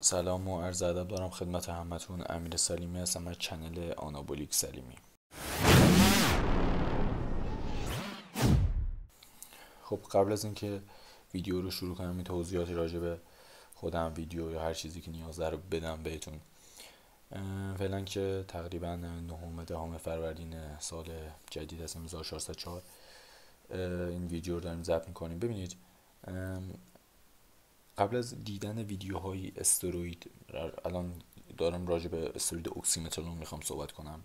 سلام و عرض ادب دارم خدمت همتون. امیر سلیمی هستم از چنل آنابولیک سلیمی. خب قبل از اینکه ویدیو رو شروع کنم این توضیحاتی راجع به خودم، ویدیو یا هر چیزی که نیاز داره بدم بهتون. فعلا که تقریبا 9 فروردین سال جدید هست 1404 این ویدیو رو داریم ضبط میکنیم. ببینید، قبل از دیدن ویدیوهای استروید، الان دارم راجع به استروید اکسیمترون میخوام صحبت کنم.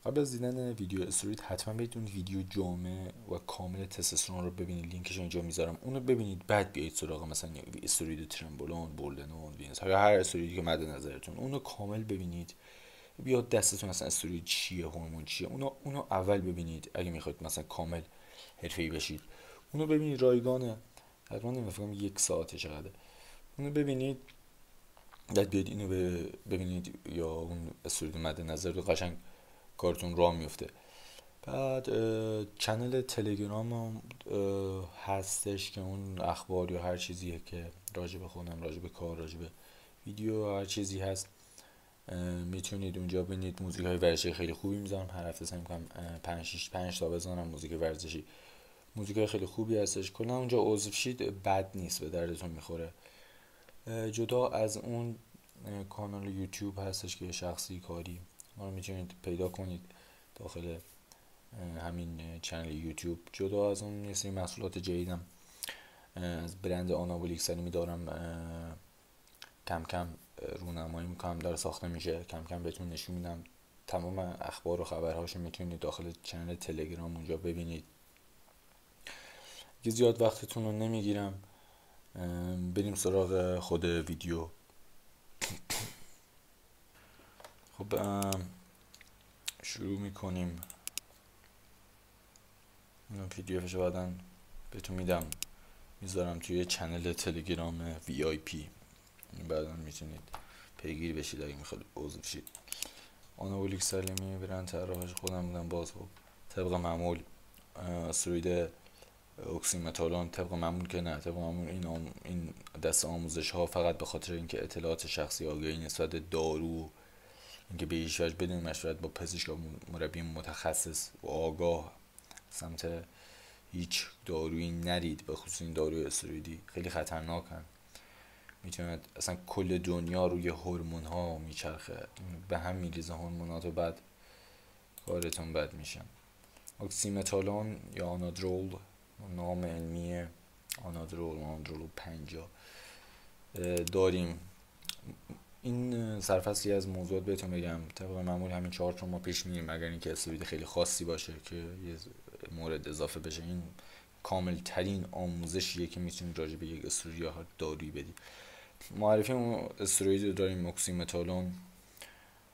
قبل از دیدن ویدیو استروید حتما برید اون ویدیو جامع و کامل تستوسترون رو ببینید، لینکش اینجا میذارم، اونو ببینید، بعد بیایید سراغ مثلا استروید ترمبولون، بولدنون، وینس، هر استرویدی که مد نظرتون، اونو کامل ببینید. بیاد دستتون مثلا استروید چیه، هورمون چیه، اونو اول ببینید اگه میخواید مثلا کامل حرفه‌ای بشید. اونو ببینید، رایگانه، حتما نمیفهمم 1 ساعته چقدر. اونو ببینید، بعد بیاید اینو ببینید یا اون استروید مد نظر رو، قشنگ کارتون راه میفته. بعد چنل تلگرام هم هستش که اون اخبار یا هر چیزیه که راجع به خودم، راجع به کار، راجع به ویدیو، هر چیزی هست میتونید اونجا ببینید. موزیک های ورزشی خیلی خوبی میذارم، هر هفته سعی میکنم 5 تا بزنم موزیک ورزشی. موزیک های خیلی خوبی هستش. کلا اونجا عضو شید بد نیست، به دردتون میخوره. جدا از اون کانال یوتیوب هستش که شخصی کاری، ما رو میتونید پیدا کنید داخل همین چنل یوتیوب. جدا از اون یه سری محصولات جدیدم از برند آنابولیک سلیمی دارم، کم کم رونمایی میکنم، داره ساخته میشه، کم کم بهتون نشون میدم. تمام اخبار و خبرهاشو میتونید داخل چنل تلگرام اونجا ببینید. که زیاد وقتتون رو نمیگیرم، بریم سراغ خود ویدیو. خب شروع میکنیم. این پی دی افشو بعدا بهتون میدم، میذارم توی چنل تلگرام VIP، بعدا میتونید پیگیری بشید اگه میخواد عضو شید. آنابولیک سلیمی برند طراحش خودم بودم. باز خب طبق معمول استروید اکسیمتالون، طبق معمول که نه، طبق معمول این دست آموزش ها فقط به خاطر اینکه اطلاعات شخصی، آگاهی نسبت دارو، اینکه به هیچ وجه بدون مشورت با پزشک و مربی متخصص و آگاه سمت هیچ دارویی نرید، به خصوص این داروی استرویدی خیلی خطرناکن. میتوند اصلا کل دنیا روی هورمون ها میچرخه، به هم میریزه هورمونات و بعد کارتون بد میشن. اکسیمتالون یا آنادرول، نام علمی آنادرول 50 داریم. این سرفصلی از موضوعات بهتون بگم. طبق معمول همین 4 تا ما پیش میریم، اگر اینکه استروید خیلی خاصی باشه که یه مورد اضافه بشه. این کامل ترین آموزشیه که میتونید راجع به یک استروید یا دارویی بدید. معرفی اون استروید رو داریم. اکسیمتالون،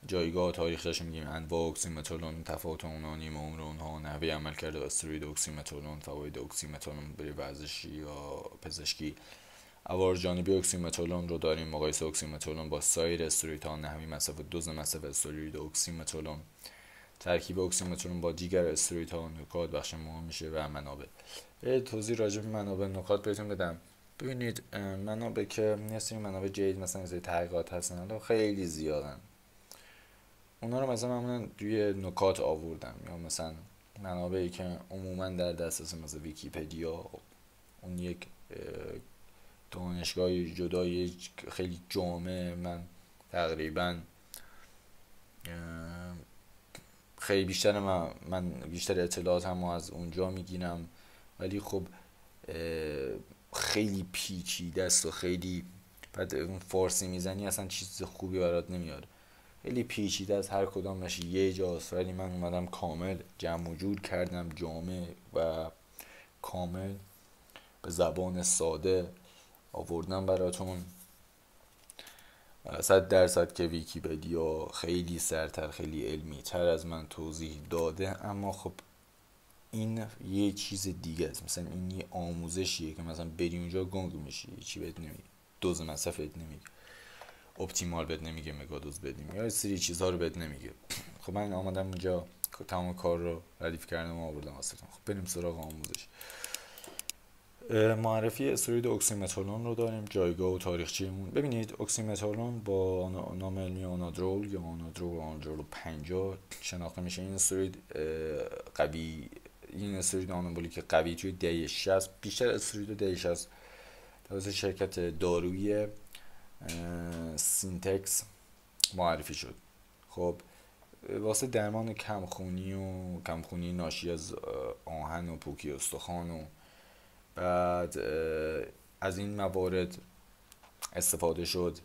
جایگاه، تاریخش میگیم، انواع اکسیمتالون، تفاوت اونها، نیمه عمر اونها، نحوه عملکرد استروید اکسیمتالون، فواید اکسیمتالون برای ورزشی یا پزشکی. عوارض جانبی اکسیمتالون رو داریم. مقایسه اکسیمتالون با سایر استرویدها، نحوی مصرف، دوز مصرف استروید اکسیمتالون، ترکیب اکسیمتالون با دیگر استرویدها، نکات، بخش مهم میشه و منابع. توضیح راجع به منابع نکات بهتون بدم. ببینید، منابع که نیست، منابع جدید مثلا از تحقیقات هستن، خیلی زیادن. اونا رو مثلا معمولا روی نکات آوردم، یا مثلا منابعی که عموما در دسترس مثل ویکی‌پدیا، اون یک دانشگاه جدایی خیلی جامع، من تقریبا خیلی بیشتر من بیشتر اطلاعاتم از اونجا میگیرم. ولی خب خیلی پیچیده است و خیلی، بعد اون فارسی میزنی اصلا چیز خوبی برات نمیاد، خیلی پیچیده است، هر کدامش یه جاست. ولی من اومدم کامل جمع و جور کردم، جامع و کامل به زبان ساده آوردم براتون. 100% که ویکی‌پدیا خیلی سرتر، خیلی علمی تر از من توضیح داده، اما خب این یه چیز دیگه است. مثلا این یه آموزشیه که مثلا بری اونجا گنگ میشی، چی بهت نمیگه، دوز مصرف بهت نمیگه، اپتیمال بهت نمیگه، مگادوز بهت نمیگه، یا سری چیزها رو بهت نمیگه. خب من آمدم اونجا تمام کار رو ردیف کردم و آوردم واسهتون. خب بریم سراغ آموزش. معرفی استروید اکسیمتالون رو داریم، جایگاه و تاریخچه‌مون. ببینید اکسیمتالون با نام علمی آنادرول یا آنادرول 50 شناخته میشه. این استروید قوی، این استروید آنابولیک قوی توی دهه 60، بیشتر استروید دهه 60 توسط شرکت دارویی سینتکس معرفی شد. خب واسه درمان کمخونی ناشی از آهن و پوکی استخوان و بعد از این موارد استفاده شد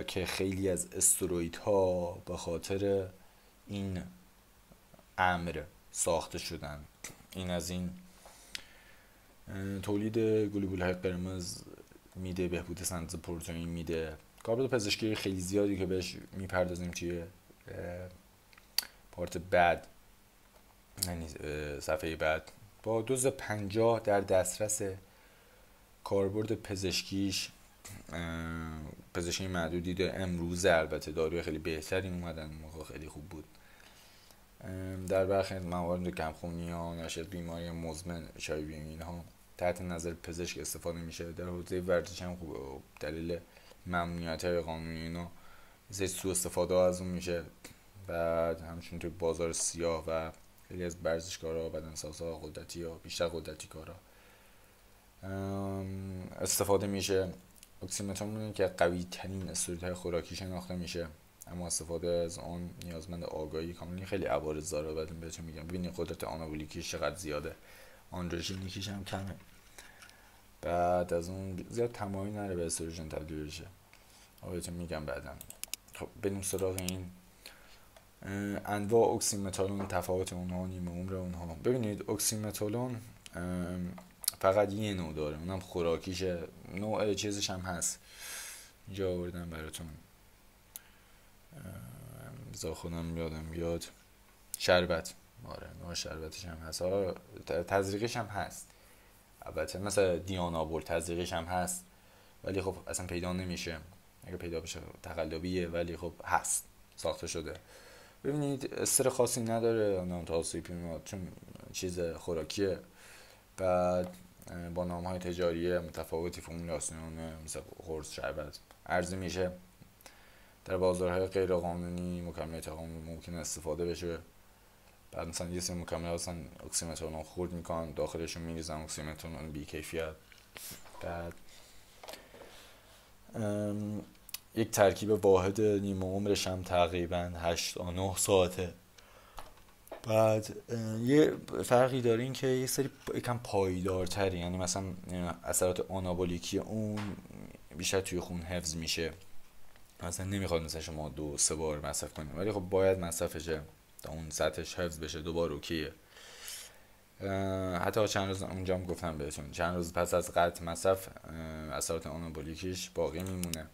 که خیلی از استروئیدها به خاطر این امر ساخته شدن. این از این تولید گلوبول‌های قرمز میده، بهبود سنتز پروتئین میده، کاربرد پزشکی خیلی زیادی که بهش میپردازیم توی پارت بعد، یعنی صفحه بعد. با دوز 50 در دسترس، کاربرد پزشکی معدودی داره. امروز البته داروی خیلی بهتری اومدن، موقع خیلی خوب بود. در برخی موارد کمخونی ها، ناشی از بیماری مزمن HIV اینها تحت نظر پزشک استفاده میشه. در حوزه ورزش هم خوب، دلیل ممنوعیت قانونی اینا سوء استفاده از اون میشه. بعد همچنین توی بازار سیاه و خیلی از ورزشکارا، بدنسازها، بیشتر قدرتی کارا استفاده میشه. اکسیمتالون که قوی ترین استروئیدهای خوراکی شناخته میشه، اما استفاده از آن نیازمند آگاهی کاملی. خیلی عوارض داره، بعد بهتون میگم. ببینید قدرت آنابولیکیش چقدر زیاده، آندروژنیکیش هم کمه. بعد از اون زیاد تمایل نره به استروژن تبدیل بشه، بهتون میگم بعدا. خب بریم سراغ این انواع اکسیمتالون، تفاوت اونها، نیمه عمر اونها. ببینید اکسیمتالون فقط یه نوع داره، اونم خوراکیشه. نوع چیزش هم هست، اینجا آوردم براتون، بذار خودم یادم بیاد. شربت، آره نوع شربتش هم هست، تزریقش هم هست. البته مثلا دیانابول تزریقش هم هست، ولی خب اصلا پیدا نمیشه. اگه پیدا بشه تقلبیه، ولی خب هست، ساخته شده. ببینید استر خاصی نداره، نانتاسیپیمات چون چیز خوراکیه. بعد با نام‌های تجاری متفاوتی، فرمولاسیون مثل قرص، شربت عرضه میشه. در بازارهای غیر قانونی مکملات قانونی ممکن استفاده بشه. بعد مثلا یه سری مکملات هستن اکسیمتالون خورد میکنن، داخلشون میریزن اکسیمتالون بی کیفیت. بعد یک ترکیب واحد نیمه عمرش هم تقریبا 8 تا 9 ساعته. بعد یه فرقی داره، این که یه سری یکم پایدارتره، یعنی مثلا اثرات آنابولیکی اون بیشتر توی خون حفظ میشه، مثلا نمیخواد مثلا شما 2-3 بار مصرف کنید، ولی خب باید مصرفشه تا اون سطحش حفظ بشه. دوباره اوکیه. حتی چند روز اونجا هم گفتم بهتون، چند روز پس از قطع مصرف اثرات آنابولیکیش باقی میمونه.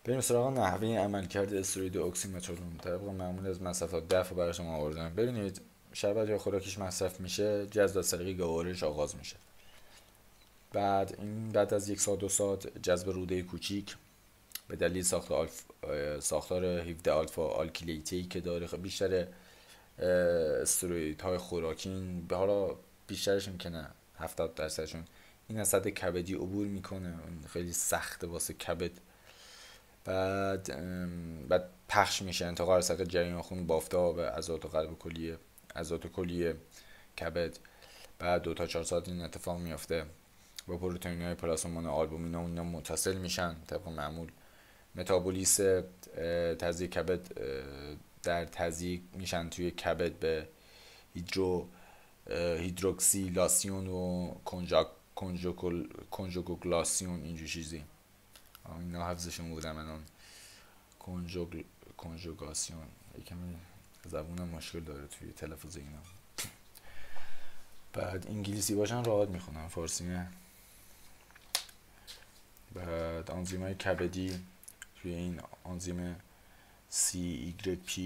بریم سراغ نحوه عملکرد استروئید اکسیمتالون. طبق معمول از مصرفات دفع برای شما آوردم. ببینید شربت یا خوراکیش مصرف میشه، جذب از طریق گوارش آغاز میشه. بعد از 1-2 ساعت جذب روده کوچیک به دلیل ساختار 17 آلفا آلکیلیتی که داره، بیشتر استروئیدهای خوراکین، به حالا بیشترش که نه 70%شون این از سطح کبدی عبور میکنه، خیلی سخته واسه کبد. بعد پخش میشه، انتقال از طریق جریان خون بافته به عضلات کلیه کبد. بعد 2 تا 4 ساعت این اتفاق میفته. با پروتئین‌های پلاسمان آلبومین اینا متصل میشن طبق معمول. متابولیس تزریق کبد در تزریق میشن توی کبد به هیدروکسیلاسیون و کنژوگلاسیون، اینجور چیزی. اینا حفظشون بودم الان. کنژوگاسیون یکم زبونم مشکل داره توی تلفظ اینا. بعد انگلیسی باشن راحت میخونم، فارسی نه. بعد آنزیم‌های کبدی توی این آنزیم CYP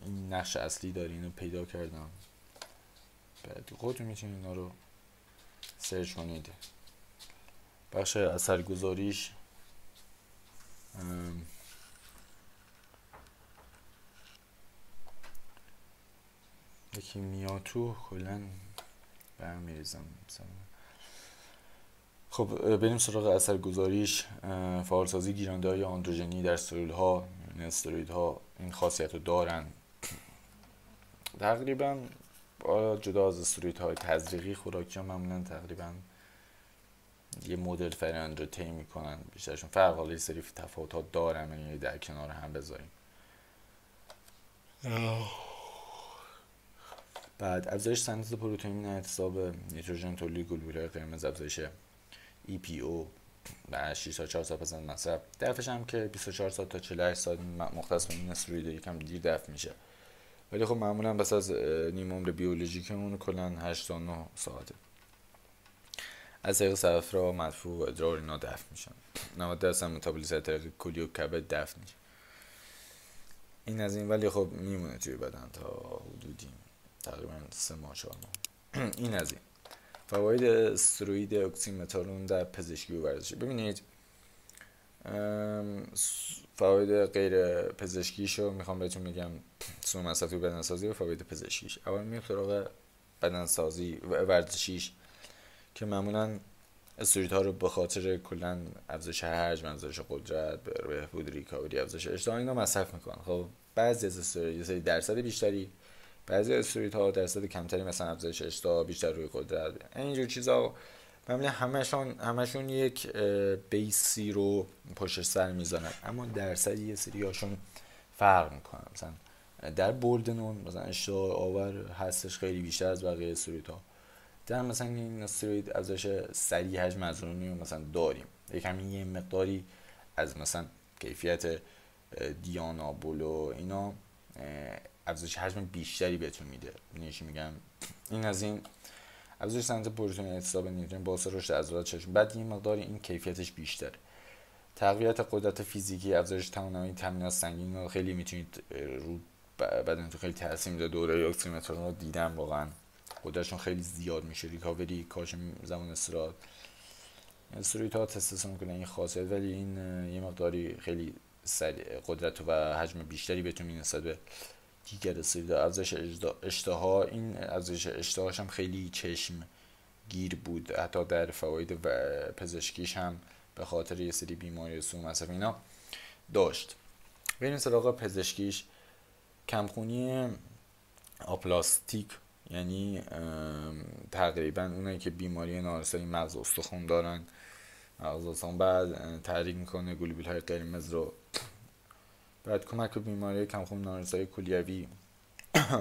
این نقش اصلی داره، اینو پیدا کردم. بعد خودتون میتونید اینا رو سرچ کنید. بخش اثرگذاریش یکی میاد تو کلا برمیریزم مثلا. خب بریم سراغ اثرگذاریش. فعالسازی گیرنده‌های آندروژنی در استروئیدها. استروئیدها این خاصیت رو دارن تقریبا جدا از استروئیدهای تزریقی، خوراکی ها معمولا تقریبا یه مدل فرآیند رو طی میکنن بیشترشون، فرق حالا یه سری تفاوتات دارن یعنی در کنار هم بذاریم. بعد افزایش سنتز پروتئین، اعتصاب نیتروژن، تولید گلبوله‌های قرمز، افزایش EPO و 6 تا 4 ساعت پس از مصرف. دفعش هم که 24 ساعت تا 48 ساعت مختص به این استروئید یکم دیر دفع میشه، ولی خب معمولا بس از نیم عمر بیولوژیکمون کلا 8 تا 9 ساعته. از طریق صفرا، مدفوع، ادرار اینا دفع میشن. 90% متابولیسم از طریق کلیه و کبد دفع میشه. این از این، ولی خب میمونه توی بدن تا حدودی تقریبا 3 ماه 4 ماه. این از این. فواید استروئید اکسیمتارون در پزشکی و ورزشی. ببینید فواید غیر پزشکیشو میخوام بهتون میگم، سوء مصرفی بدنسازی و فواید پزشکیش. اول میریم سراغ بدنسازی و ورزشیش که معمولا استروئیدها رو به خاطر کلا افزایش حجم، افزایش قدرت، بهبود ریکاوری، افزایش اشتها اینا مصرف میکنن. خب بعضی از استروئیدها درصد بیشتری، بعضی استروئیدها درصد کمتری، مثلا افزایش اشتها، بیشتر روی قدرت، اینجور چیزا معمولا همشون یک بیسی رو پشت سر میذارن، اما درصد یه سری هاشون فرق میکنن. مثلا در بولدنون مثلا اشتها آور هستش خیلی بیشتر از بقیه استروئیدها. در مثلا این استروئید افزایش سریع حجم عضلانی رو مثلا داریم، یکم یه مقداری از مثلا کیفیت دیانابولو اینا افزایش حجم بیشتری بهتون میده. نمیشه میگم این از این. افزایش سنت پروتئین، اعتصاب نیتروژن، باعث رشد عضلات چشم، بعد یه مقداری این کیفیتش بیشتره. تقویت قدرت فیزیکی، افزایش توانایی تمرینات سنگین، خیلی میتونید رو بدنتون خیلی تاثیر میده. دوره اکسیمترون رو دیدم، واقعا قدرتشون خیلی زیاد میشه، ریکاوری، کاهش زمان استراحت. استروئیدها تستوسترون کنن این خاصیت، ولی این یه مقداری خیلی قدرت و حجم بیشتری بهتون میده نسبت به دیگر استروئیدها. افزایش اشتها، این افزایش اشتهاش هم خیلی چشم گیر بود، حتی در فواید و پزشکیش هم به خاطر یه سری بیماری سوء مصرف اینا داشت. بریم سراغ پزشکیش. کمخونی آپلاستیک، یعنی تقریبا اونایی که بیماری نارسایی مغز استخوان دارن، مغز استخوان بعد تحریک میکنه گلبولهای قرمز رو، بعد کمک به بیماری کمخونی نارسایی کلیوی،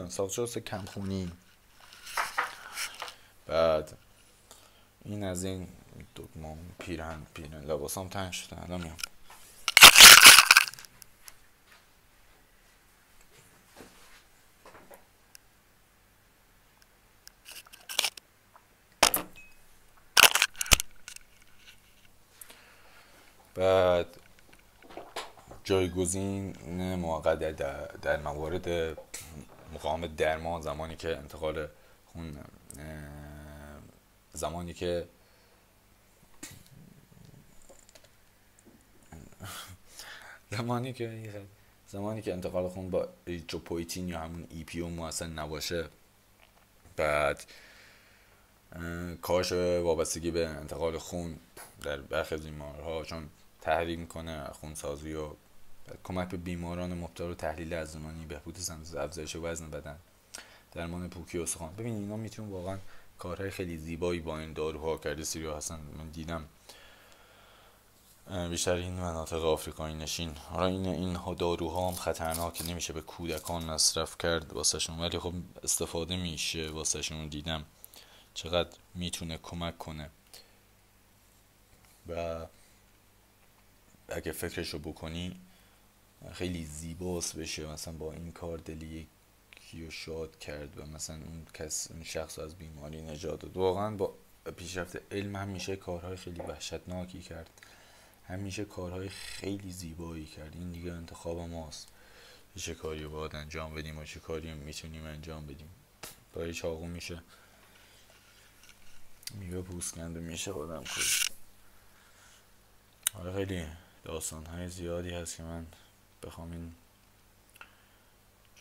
ساختشاست کمخونی. بعد این از این. دکمام پیرهن لباسام تنگ شده، الان میام. بعد جایگزین موقت در موارد مقاومت درمان، زمانی که انتقال خون، زمانی که انتقال خون با اریتروپویتین یا همون EPO موثر نباشه. بعد کاهش وابستگی به انتقال خون در برخی از بیمارها، چون تحریک میکنه خونسازی و کمک به بیماران مبتلا به تحلیل عضلانی، بهبود افزایش وزن بدن، درمان پوکی استخوان. ببینید اینا میتونه واقعا کارهای خیلی زیبایی با این داروها کرده. سیریا هستن، من دیدم بیشتر این مناطق آفریقایی نشین. حالا این داروها هم خطرناکه، نمیشه به کودکان مصرف کرد واسهشون، ولی خب استفاده میشه واسهشون. دیدم چقدر میتونه کمک کنه و اگه فکرشو بکنی خیلی زیباست بشه مثلا با این کار دل یکیو شاد کرد و مثلا اون شخص از بیماری نجات داد. واقعا با پیشرفت علم همیشه کارهای خیلی وحشتناکی کرد، همیشه کارهای خیلی زیبایی کرد. این دیگه انتخاب ماست چه کاری رو باید انجام بدیم و چه کاری میتونیم انجام بدیم. با چاقو میشه میوه پوست کنده، میشه آدم کشت. خیلی داستان‌های زیادی هست که من بخوام این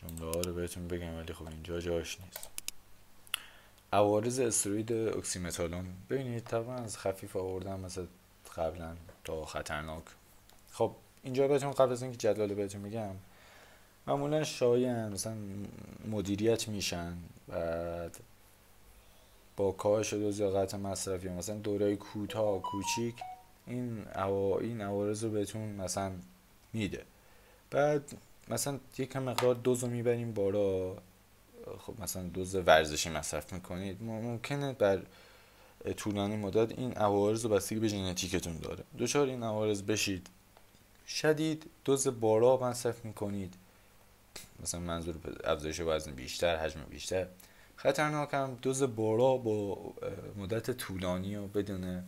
جمله ها رو بهتون بگم ولی خب اینجا جاش نیست. عوارض استروید اکسیمتالون، ببینید طبعا از خفیف آوردم مثل قبلا تا خطرناک. خب اینجا بهتون قبل از اینکه جدول بهتون میگم، معمولا شایعن مثلا مدیریت میشن، بعد با کاهش دوز یا قطع مصرف یا مثلا دورای کوتاه کوچیک این عوارض رو بهتون مثلا میده. بعد مثلا یک مقدار دوز رو میبریم بالا، خب مثلا دوز ورزشی مصرف میکنید، ممکنه بر طولانی مدت این عوارض رو بستگی به ژنتیکتون داره دچار این عوارض بشید. شدید دوز بالا مصرف میکنید، مثلا منظور افزایش وزن بیشتر، حجم بیشتر. خطرناک هم دوز بالا با مدت طولانی و بدون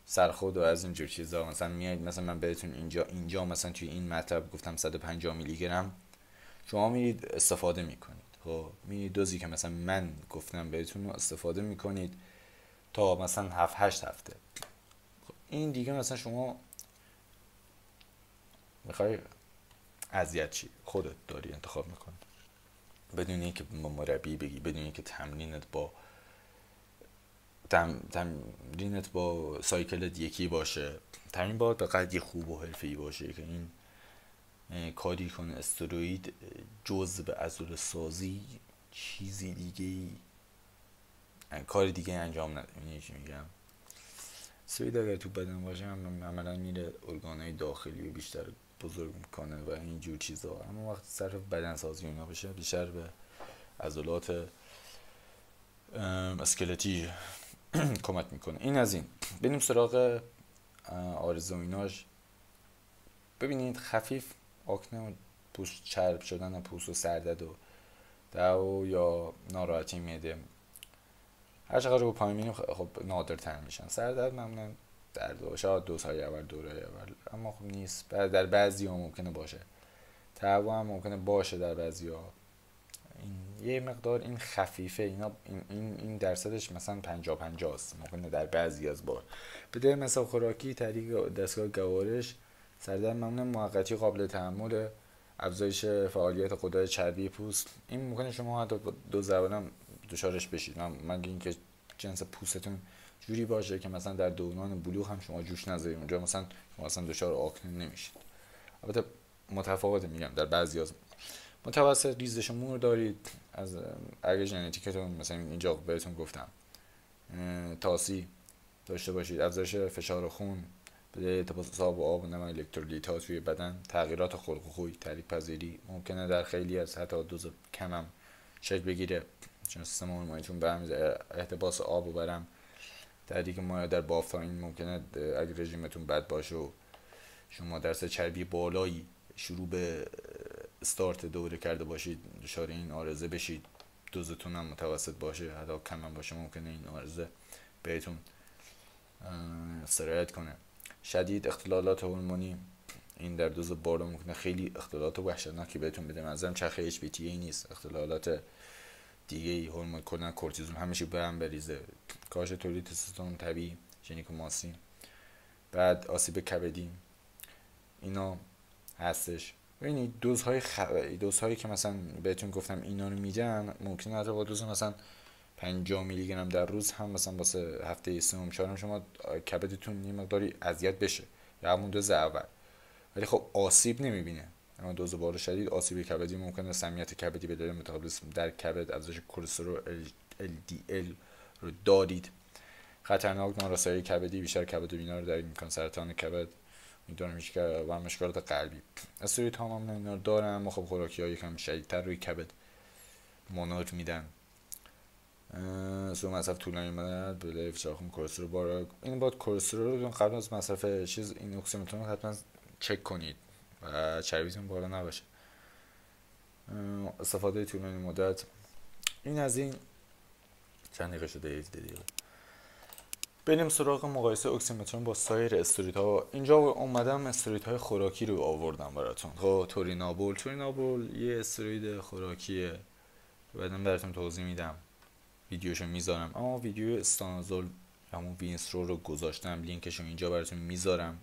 سرخورد و از اینجور چیزا. مثلا میاد مثلا من بهتون اینجا مثلا توی این مطلب گفتم 150 میلی گرم، شما میرید استفاده میکنید. خب میرید دوزی که مثلا من گفتم بهتون استفاده میکنید تا مثلا 7-8 هفته. خب این دیگه مثلا شما میخوای اذیت چی خودت داری انتخاب میکنی، بدون اینکه با مربی بگی، بدون اینکه تمرینت با سایکلت یکی باشه. تمرین باید به قدری خوب و حرفه‌ای باشه که این کاری کنه استروید جزء عضله سازی چیزی دیگه کار دیگه انجام نده. می‌دونی چی میگم؟ استروید اگر تو بدن باشه هم عملا میره ارگانهای داخلی و بیشتر بزرگ میکنه و اینجور چیزا، اما وقتی صرف بدن سازی اینا بشه بیشتر به عضلات اسکلتی کمک میکنه. این از این. بریم سراغ آرزویناش. ببینید خفیف آکنه و پوست چرب شدن و پوست و سردرد و دو یا ناراحتی معده هر چقدر رو پایین میریم خب نادرتر میشن. سردرد معمولا درد شاید دوزهای اول دوره اول، اما خب نیست. در بعضی ها ممکنه باشه. تهوع هم ممکنه باشه در بعضی ها. یه مقدار این خفیفه، اینا این درصدش مثلا 50-50 است، ممکنه در بعضی از بار. بده مثلا خوراکی، طریق دستگاه گوارش، سردرد معمولا موقتی قابل تحمل، افزایش فعالیت غدد چربی پوست. این ممکنه شما حتی دو زبانم دچارش بشید، مگه اینکه جنس پوستتون جوری باشه که مثلا در دوران بلوغ هم شما جوش نذارید، اونجا مثلا شما اصلا دچار آکنه نمیشید. البته متفاوته، میگم در بعضی از متوسط ریزش مور دارید. از اگه ژنتیکتون مثلا اینجا بهتون گفتم تاسی داشته باشید، افزایش فشار خون، به تصاب آب و نمک، الکترولیت‌ها توی بدن، تغییرات خلق و خوی، تعریق پذیری ممکنه در خیلی از حتی دوز کمم شکل بگیره، چون سیستم هورمونیتون برمی‌داره احتباس آب و برم، تعریق مایع در بافت. این ممکنه اگه رژیمتون بد باشه و شما درصد چربی بالایی شروع به استارت دوره کرده باشید، دچار این آرزه بشید. دوزتون هم متوسط باشه، حتی کم هم باشه، ممکنه این آرزه بهتون سرایت کنه. شدید اختلالات هورمونی، این در دوز بالا ممکنه خیلی اختلالات وحشتناکی بهتون بده. منظورم چرخه HPTA نیست، اختلالات دیگه هورمون کلا کورتیزون همیشه به هم بریزه، کاهش تولید تستوسترون طبیعی، ژنیکوماسی، بعد آسیب کبدی، اینا هستش. ببینید دوزهایی که مثلا بهتون گفتم اینا رو میدن، ممکنه حتی با دوز مثلا 50 میلی گرم در روز هم مثلا واسه هفته سوم چهارم شما کبدتون یه مقداری اذیت بشه یا همون دوز اول، ولی خب آسیب نمیبینه. اما دوز بالا شدید آسیب کبدی ممکنه سمیت کبدی به دلیل متابولیسم در کبد، افزایش کلسترول LDL رو دارید. خطرناک نارسایی کبدی، بیشتر کبد و بینا رو دارید میکنه، سرطان کبد میتونه میشه و مشکلات قلبی. استروید ها هم اینا رو دارن، اما خب خوراکی ها یکم شدیدتر روی کبد مونوت میدن. سوء مصرف طولانی مدت به دلیل فشار خون، کلسترول بالا. این باید کلسترول رو قبل از مصرف چیز این اکسیمتون حتما چک کنید و چربیتون بالا نباشه. استفاده طولانی مدت. این از این. چند دقیقه شده؟ 17 دقیقه. بریم سراغ مقایسه اکسیمترون با سایر استرویدها. اینجا اومدم استرویدهای خوراکی رو آوردم براتون. خب تورینابول یه استروید خوراکیه، بعدم براتون توضیح میدم، ویدیوشو میذارم. اما ویدیو استانازول همون وینسترو رو گذاشتم، لینکشو اینجا براتون میذارم.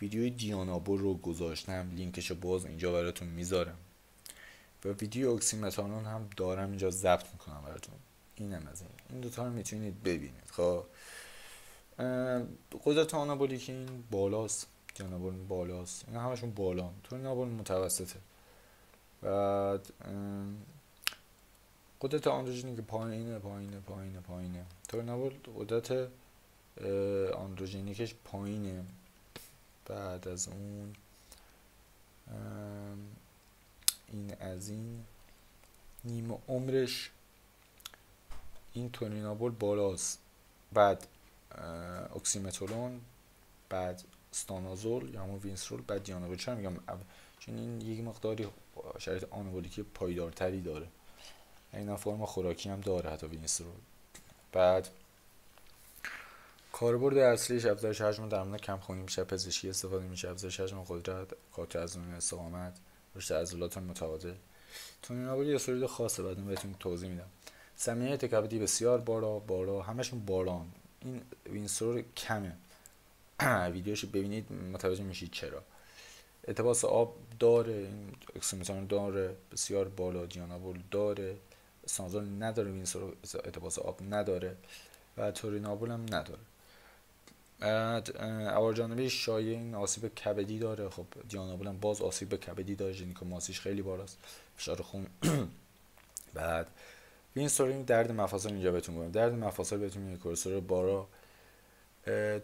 ویدیوی دیانابول رو گذاشتم، لینکشو باز اینجا براتون میذارم. و ویدیو اکسیمترون هم دارم اینجا ضبط میکنم براتون. اینم از این دوتا رو میتونید ببینید. خب قدرت آنابولیک این بالاست، دیانابول بالاست، اینا همشون بالا، تورینابول متوسطه. بعد قدرت آندروژنیک پایینه. تورینابول قدرت آندروژنیکش پایینه. بعد از اون این از این نیمه عمرش این تورینابول بالاست، بعد اکسیمترون، بعد استانازول یا همون وینسترول، بعد دیانابول. چرا میگم؟ چون این یک مقداری شرایط آنابولیکی پایدارتری داره، اینا فرم خوراکی هم داره حتی وینسترول. بعد کاربرد اصلیش افزایش حجم درمان کمخونی میشه، پزشکی استفاده میشه، افزایش حجم قدرت، کاهش عضلانی استقامت، رشد عضلات متعادل. تورینابول یه سرود خاصه، بعدم بهتون توضیح میدم. صمیمیت کبدی بسیار بالا، همشون بالان. این وینسترول کمه. ویدیوشو ببینید متوجه میشید چرا. ارتباط آب داره، این اکسیمترون داره بسیار بالا، دیانابول داره، استانازول نداره، وینسترول ارتباط آب نداره و تورینابول هم نداره. عوارض جانبی شایع این آسیب کبدی داره. خب دیانابول هم باز آسیب کبدی داره، ژنیکوماسیش خیلی بالاست، فشار خون. بعد وینسترول درد مفاصل اینجا بهتون میگم، درد مفاصل بهتون میگم، کورتیزول بالا.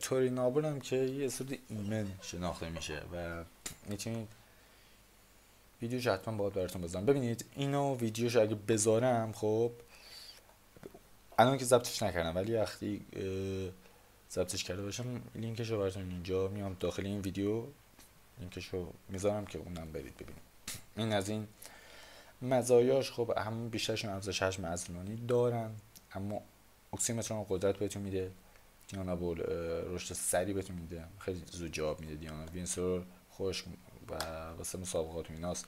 تورینابول هم که یه صورت ایمن شناخته میشه و میتونید ویدیوش حتما باید براتون بذارم ببینید. اینو ویدیوش اگه بذارم، خب الان که ضبطش نکردم ولی وقتی ضبطش کرده باشم لینکشو براتون اینجا میام داخل این ویدیو، لینکشو میذارم که اونم برید ببینید. این از این مزایاش. خب همون بیشترشون افزایش حجم عضلانی دارن، اما اکسیمترون قدرت بهتون میده، دیانابول رشد سریع بهتون میده، خیلی زود جواب میده. دیانابول وینسترول خشک و واسه مسابقات و ایناست،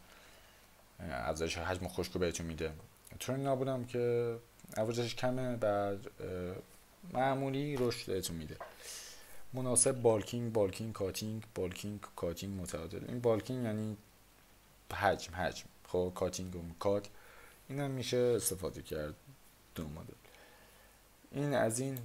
افزایش حجم خشک رو بهتون میده. تورینابول هم که افزایشش کمه، بعد معمولی رشد بهتون میده. مناسب بالکینگ کاتینگ متعادل. این بالکینگ یعنی حجم، خب کاتینگ و کات، این هم میشه استفاده کرد دو مدل. این از این.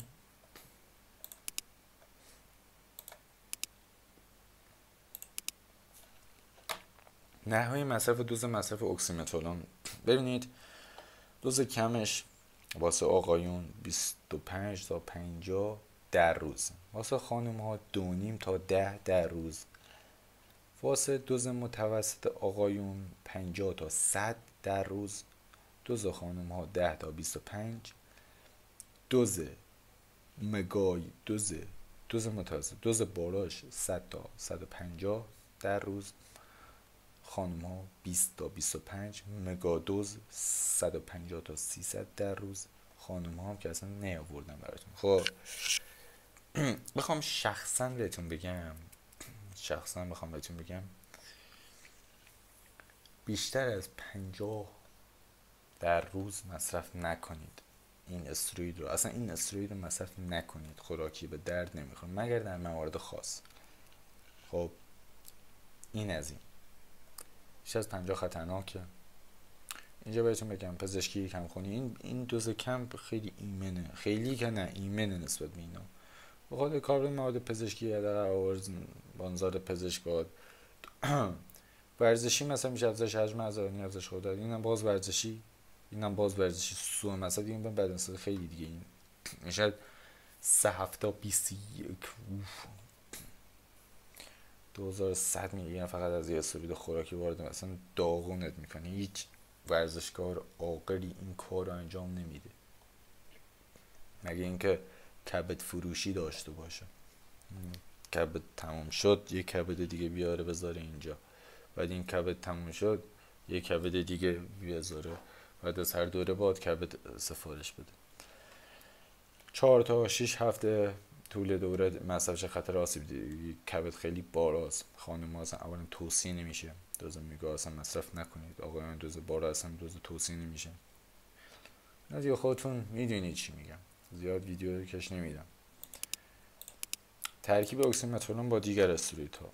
نحوه دوز مصرف اکسیمترون. ببینید دوز کمش واسه آقایون 25 تا 50 در روز، واسه خانم ها 2.5 تا 10 در روز، واسه دوز متوسط آقایون 50 تا 100 در روز، دوز خانم ها 10 تا 25، دوز مگای دوز متوسط، دوز بالاش 100 تا 150 در روز، خانم ها 20 تا 25، مگا دوز 150 تا 300 در روز. خانم ها هم که اصلا نیاوردم براتون. خب بخوام شخصا بهتون بگم بیشتر از 50 در روز مصرف نکنید این استروید رو. اصلا این استروید رو مصرف نکنید، خوراکی به درد نمیخوره مگر در موارد خاص. خب این از این. بیشتر از 50 خطرناکه. اینجا بهتون بگم پزشکی کمخونی این دوز کم خیلی ایمنه، خیلی که نه ایمنه نسبت به اینا. بخاطر کار مواد پزشکی در عوارض بانزار پزشک باید ورزشی مثلا میشه افزایش حجم عضلانی، افزایش قدرت، اینم باز ورزشی سوء مثلا دیگه بدن سازی خیلی دیگه. این میشه 3 هفته 21 2100 میگه فقط از یه استروید خوراکی وارد مثلا داغونت میکنه. هیچ ورزشکار عاقلی این کار رو انجام نمیده مگه اینکه کبد فروشی داشته باشه، کبد تموم شد یه کبد دیگه بیاره بذاره اینجا، بعد این کبد تموم شد یه کبد دیگه بذاره، بعد از هر دوره باید کبد سفارش بده. 4 تا 6 هفته طول دوره مصرفش خطر آسیب کبد خیلی بالاست. خانم ها اصلا اولا توصیه نمیشه دوز میگا اصلا مصرف نکنید، آقایان دوز بالا اصلا دوز توصیه نمیشه. دیگه خودتون میدونید چی میگم، زیاد ویدیو کش نمیدم. ترکیب اکسیمترون با دیگر استرویدها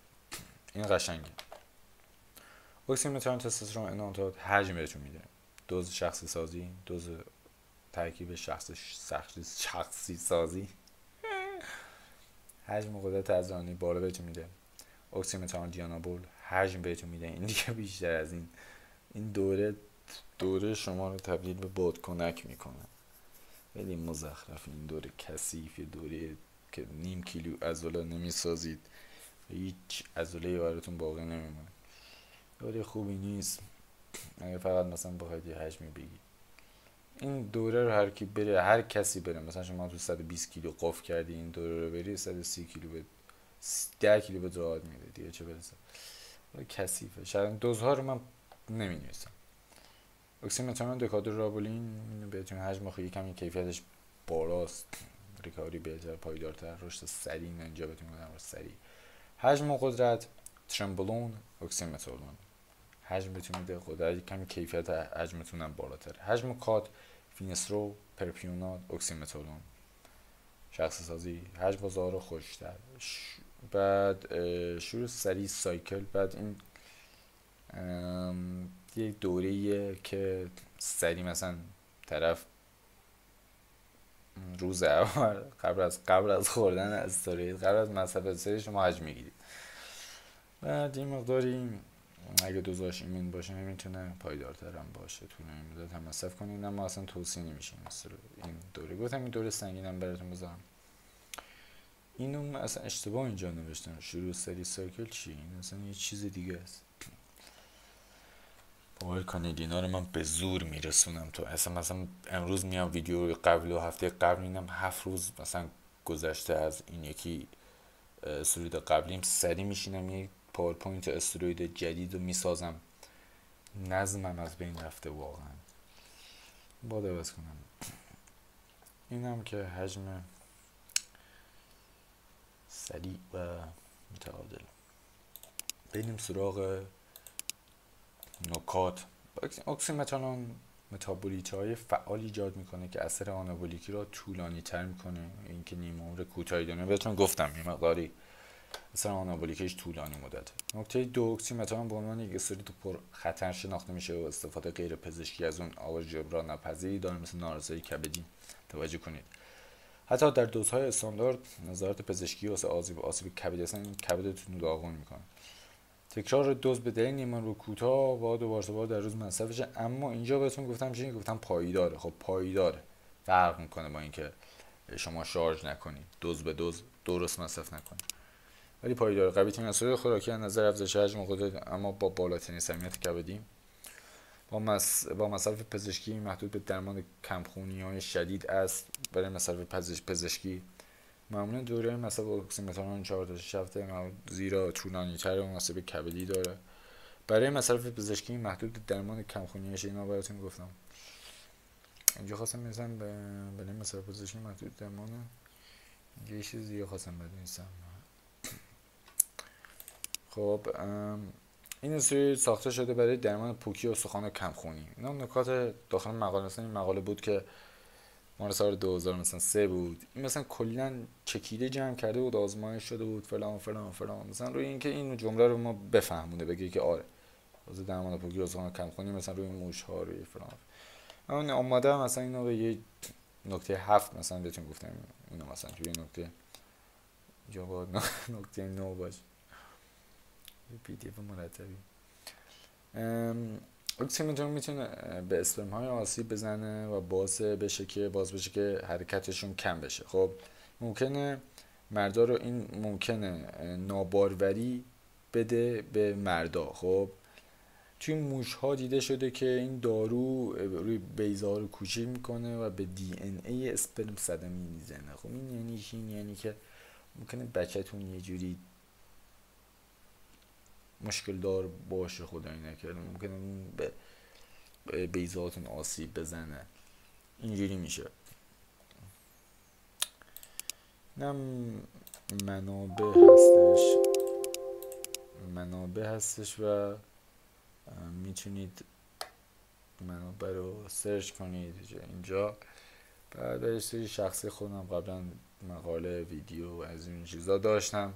این قشنگه. اکسیمترون، تستوسترون، انانتات حجم بهتون میده، دوز شخصی سازی، دوز ترکیب شخصی سازی، حجم و قدرت عضلانی بالا بهتون میده. اکسیمترون دیانابول حجم بهتون میده. این دیگه بیشتر از این دوره شما رو تبدیل به بادکنک میکنه. خیلی مزخرف این دوره کثیف، دوره که نیم کیلو عضله نمیسازید، هیچ عضله براتون باقی نمیمونه. دوره خوبی نیست اگه فقط مثلا بخواید یه حجمی بگید. این دوره رو هر کی بره، هر کسی بره، مثلا شما تو 120 کیلو قف کردی، این دوره رو بری 130 کیلو به 10 کیلو به راحت میده دیگه، چه برسه کثیفه. شاید دوزها رو من نمی‌نویسم. اکسیمترون، دکادرابولین بهتون حجم خیلی کمی، کیفیتش بالاست، ریکاوری بهتر، پایدارتر، رشد سریع اینجا بهتون میگم، رشد سریع. حجم و قدرت ترمبولون، اکسیمترون حجم بهتون میده، قدرت کمی، کیفیت حجمتون هم بالاتر. حجم و کات فینسترو، پرپیونات، اکسیمترون شخص سازی، حجم و ظاهر خوشتر. بعد شروع سریع سایکل. بعد این یه دوره‌ایه که سریع مثلا طرف روز اول قبل از خوردن استروئید، قبل از مصرف استروئید شما حجم میگیرید. بعد این مقداری اگه دوزاش ایمن باشه میتونه پایدارتر هم باشه، طولانی مدت هم مصرف کنید، اما اصلا توصیه نمیشه این دوره. گفتم این دوره سنگینم براتون بذارم. اینو اصلا اشتباه اینجا نوشتم، شروع سری سایکل چی؟ این اصلا یه چیز دیگه است. باور کنید اینا رو من به زور میرسونم تو اصلا. مثلا امروز میام ویدیو قبل و هفته قبل میدم، 7 روز مثلا گذشته از این یکی استروید قبلیم، سری میشینم یه پاورپوینت استروید جدید رو میسازم. نظمم از بین رفته واقعا. باید عوض کنم. اینم که حجم سریع و متعادل. بریم سراغ نکات. اکسیمترون متابولیت های فعال ایجاد میکنه که اثر آنابولیکی را طولانی تر میکنه، اینکه نیم عمر کوتاهی داره. بهتون گفتم یه مقداری اثر آنابولیکیش طولانی مدته. نکته دو، اکسیمترون به عنوان یک استروید پر خطر شناخته میشه و استفاده غیر پزشکی از اون آواز جبران ناپذیری داره، مثل نارسایی کبدی. توجه کنید حتی در دوزهای استاندارد نظارت پزشکی واسه آسیب کبدی اصلا این کبدتون رو داغون میکنه. تکرار دوز به دلیل نیمان رو کوتاه با 2 بار در روز مصرف بشه. اما اینجا بهتون گفتم چی؟ گفتم پایداره. خب پایداره فرق میکنه با اینکه شما شارژ نکنید، دوز به دوز درست مصرف نکنید، ولی پایداره. قوی ترین اثر خوراکی از نظر افزایش حجم و قدرت، اما با بالاترین سمیت کبدی. با مصرف پزشکی محدود به درمان کمخونی‌های شدید است. برای مصرف پزشکی معمولا دوره مصرف اکسیمترون 4 تا 6 هفته، زیرا طولانی‌تر و مناسب کبدی داره. برای مصرف پزشکی محدود به درمان کمخونی‌های شدید، اینا براتون گفتم. اینجا خواستم مثلا برای مصرف پزشکی محدود درمان، یه چیز دیگه خواستم بدونستم. خب این استروید ساخته شده برای درمان پوکی استخوان و کمخونی. اینا نکات داخل مقاله. مثلا این مقاله بود که مال سال 2003 بود. این مثلا کلا چکیده جمع کرده بود، آزمایش شده بود، فلان فلان فلان، مثلا روی اینکه این جمله رو ما بفهمونه، بگه که آره واسه درمان پوکی استخوان کمخونی، مثلا روی موش ها، روی فلان. من اومده مثلا اینو به یه نکته 7 مثلا بهتون گفتم، اینو مثلا توی نکته جا باید نکته 9 باشه. پی دی اف مرتبی. اکسیمترون میتونه به اسپرم های آسیب بزنه و باز بشه که حرکتشون کم بشه. خب ممکنه مردا رو این ممکنه ناباروری بده به مردا. خب توی موش ها دیده شده که این دارو روی بیضه ها رو کوچیک میکنه و به دی ان ای اسپرم صدمه میزنه. خب این یعنی که ممکنه بچه‌تون یه جوری مشکل دار باشه، خدایی نکرده، ممکنه به بیضه‌هاتون آسیب بزنه، اینجوری میشه. اینم منابع هستش و میتونید منابع رو سرچ کنید اینجا. بعد یه سری شخصی خودم قبلا مقاله، ویدیو از این چیزا داشتم،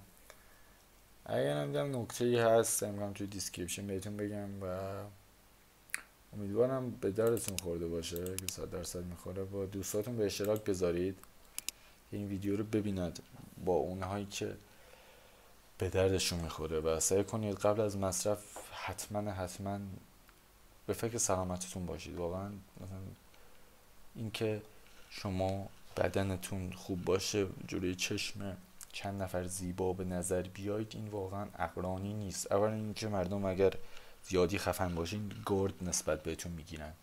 اگر هم دیدم نکته ای هست امکان توی دیسکریپشن بهتون بگم و امیدوارم به دردتون خورده باشه که 100% میخوره. با دوستاتون به اشتراک بذارید که این ویدیو رو ببیند با اونهایی که به دردشون میخوره و سعی کنید قبل از مصرف حتما به فکر سلامتتون باشید. واقعا مثلا اینکه شما بدنتون خوب باشه جلوی چشم چند نفر زیبا به نظر بیاید، این واقعا عقلانی نیست. اولا اینکه مردم اگر زیادی خفن باشین گارد نسبت بهتون میگیرن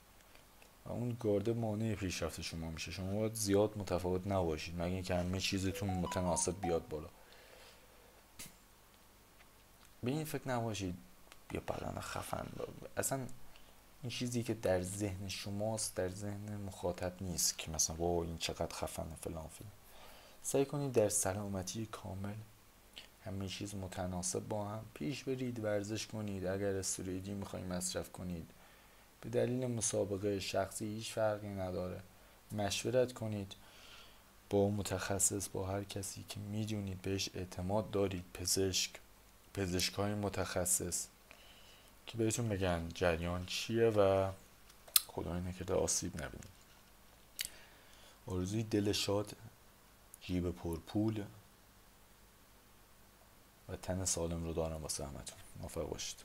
و اون گارد مانع پیشرفت شما میشه. شما باید زیاد متفاوت نباشید مگه اینکه همه چیزتون متناسب بیاد بالا. به این فکر نباشید بیا بدن خفن اصلا این چیزی که در ذهن شماست در ذهن مخاطب نیست که مثلا واو این چقدر خفنه فلان. سعی کنید در سلامتی کامل همه چیز متناسب با هم پیش برید. ورزش کنید، اگر استروئیدی میخواید مصرف کنید به دلیل مسابقه شخصی هیچ فرقی نداره. مشورت کنید با متخصص، با هر کسی که میدونید بهش اعتماد دارید، پزشکای متخصص که بهتون بگن جریان چیه و خدای نکرده آسیب نبینید. آرزوی دل شاد، جیب پرپول و تن سالم رو دارم واسه همتون. موفق باشید.